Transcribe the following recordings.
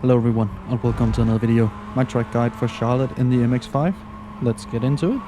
Hello everyone and welcome to another video. My track guide for Charlotte in the MX5. Let's get into it.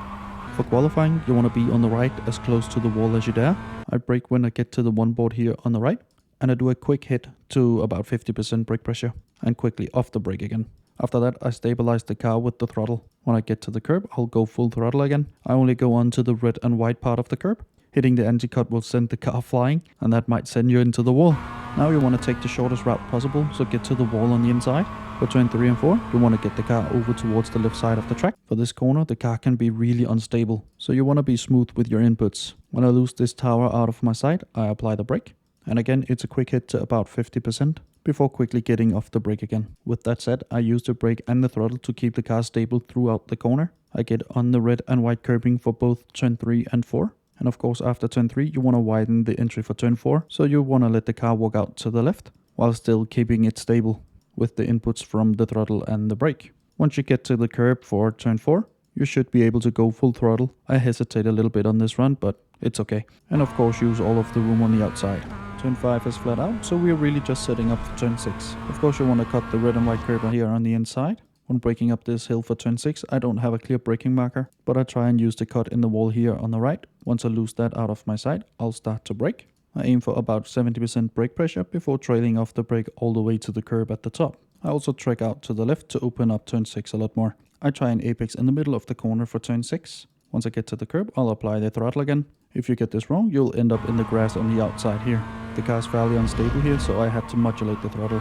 For qualifying, you want to be on the right as close to the wall as you dare. I brake when I get to the one board here on the right, and I do a quick hit to about 50% brake pressure and quickly off the brake again. After that, I stabilize the car with the throttle. When I get to the curb, I'll go full throttle again. I only go on to the red and white part of the curb. Hitting the anti-cut will send the car flying, and that might send you into the wall. Now you want to take the shortest route possible, so get to the wall on the inside. For turn 3 and 4, you want to get the car over towards the left side of the track. For this corner, the car can be really unstable, so you want to be smooth with your inputs. When I lose this tower out of my sight, I apply the brake. And again, it's a quick hit to about 50% before quickly getting off the brake again. With that said, I use the brake and the throttle to keep the car stable throughout the corner. I get on the red and white curbing for both turn 3 and 4. And of course, after turn 3, you want to widen the entry for turn 4, so you want to let the car walk out to the left, while still keeping it stable with the inputs from the throttle and the brake. Once you get to the curb for turn 4, you should be able to go full throttle. I hesitate a little bit on this run, but it's okay. And of course, use all of the room on the outside. Turn 5 is flat out, so we're really just setting up for turn 6. Of course, you want to cut the red and white curb here on the inside. When braking up this hill for turn 6, I don't have a clear braking marker, but I try and use the cut in the wall here on the right. Once I lose that out of my sight, I'll start to brake. I aim for about 70% brake pressure before trailing off the brake all the way to the curb at the top. I also track out to the left to open up turn 6 a lot more. I try an apex in the middle of the corner for turn 6. Once I get to the curb, I'll apply the throttle again. If you get this wrong, you'll end up in the grass on the outside here. The car's fairly unstable here, so I had to modulate the throttle.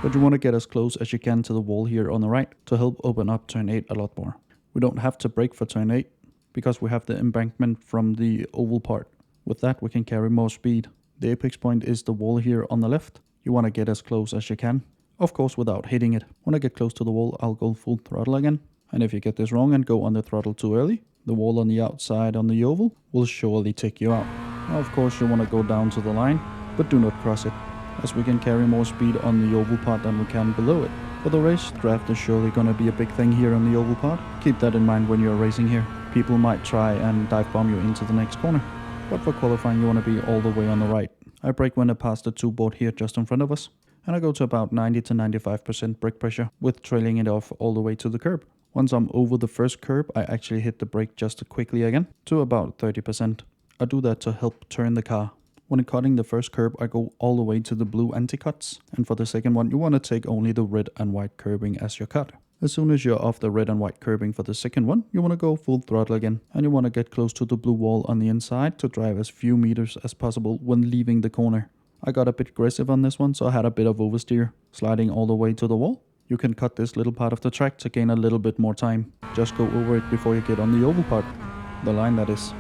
But you want to get as close as you can to the wall here on the right to help open up turn 8 a lot more. We don't have to brake for turn 8 because we have the embankment from the oval part. With that, we can carry more speed. The apex point is the wall here on the left. You want to get as close as you can, of course without hitting it. When I get close to the wall, I'll go full throttle again. And if you get this wrong and go on the throttle too early, the wall on the outside on the oval will surely take you out. Now, of course, you want to go down to the line, but do not cross it, as we can carry more speed on the oval part than we can below it. For the race, draft is surely gonna be a big thing here on the oval part. Keep that in mind when you're racing here. People might try and dive bomb you into the next corner. But for qualifying, you want to be all the way on the right. I brake when I pass the 2 board here just in front of us, and I go to about 90 to 95% brake pressure with trailing it off all the way to the curb. Once I'm over the first curb, I actually hit the brake just quickly again to about 30%. I do that to help turn the car. When cutting the first curb, I go all the way to the blue anti-cuts, and for the second one, you want to take only the red and white curbing as your cut. As soon as you're off the red and white curbing for the second one, you want to go full throttle again, and you want to get close to the blue wall on the inside to drive as few meters as possible when leaving the corner. I got a bit aggressive on this one, so I had a bit of oversteer, sliding all the way to the wall. You can cut this little part of the track to gain a little bit more time. Just go over it before you get on the oval part, the line that is.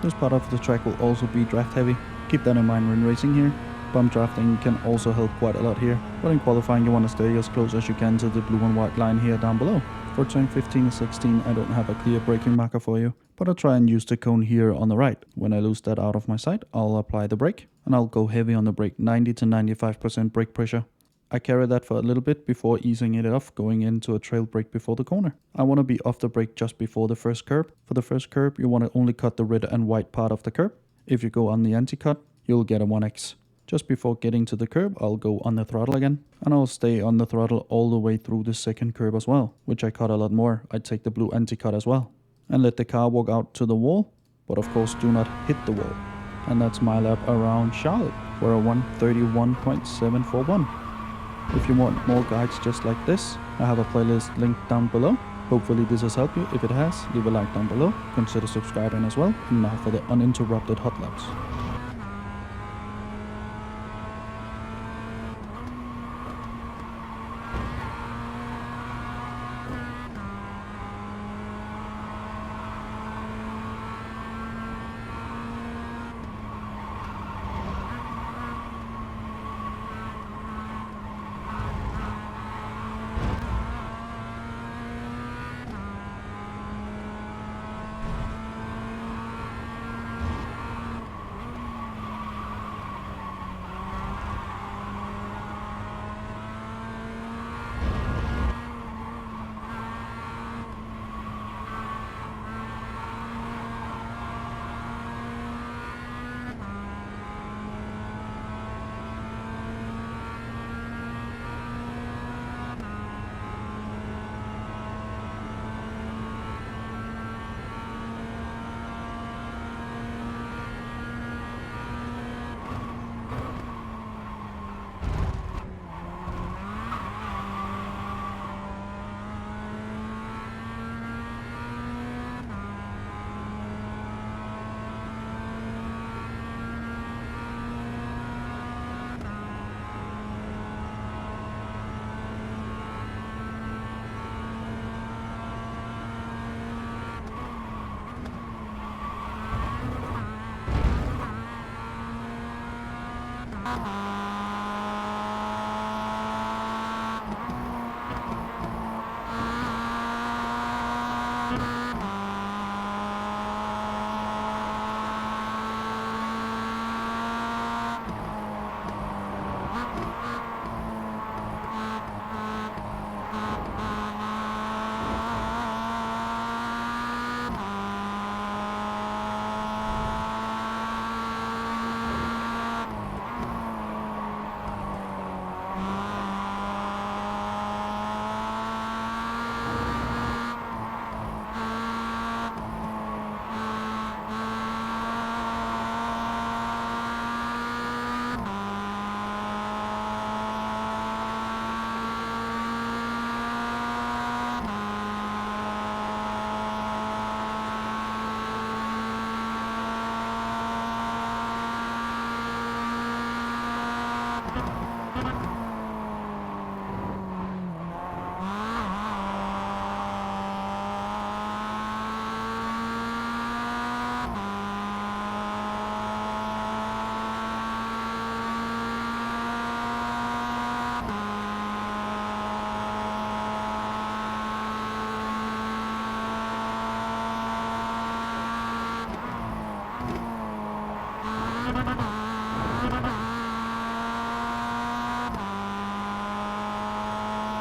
This part of the track will also be draft heavy. Keep that in mind when racing here. Bump drafting can also help quite a lot here, but in qualifying you want to stay as close as you can to the blue and white line here down below. For turn 15 and 16 I don't have a clear braking marker for you, but I'll try and use the cone here on the right. When I lose that out of my sight, I'll apply the brake, and I'll go heavy on the brake, 90 to 95% brake pressure. I carry that for a little bit before easing it off, going into a trail brake before the corner. I want to be off the brake just before the first curb. For the first curb, you want to only cut the red and white part of the curb. If you go on the anti-cut, you'll get a 1x. Just before getting to the curb, I'll go on the throttle again, and I'll stay on the throttle all the way through the second curb as well, which I cut a lot more. I take the blue anti-cut as well, and let the car walk out to the wall, but of course do not hit the wall. And that's my lap around Charlotte for a 131.741. If you want more guides just like this, I have a playlist linked down below. Hopefully this has helped you. If it has, leave a like down below, consider subscribing as well, and now for the uninterrupted hot laps.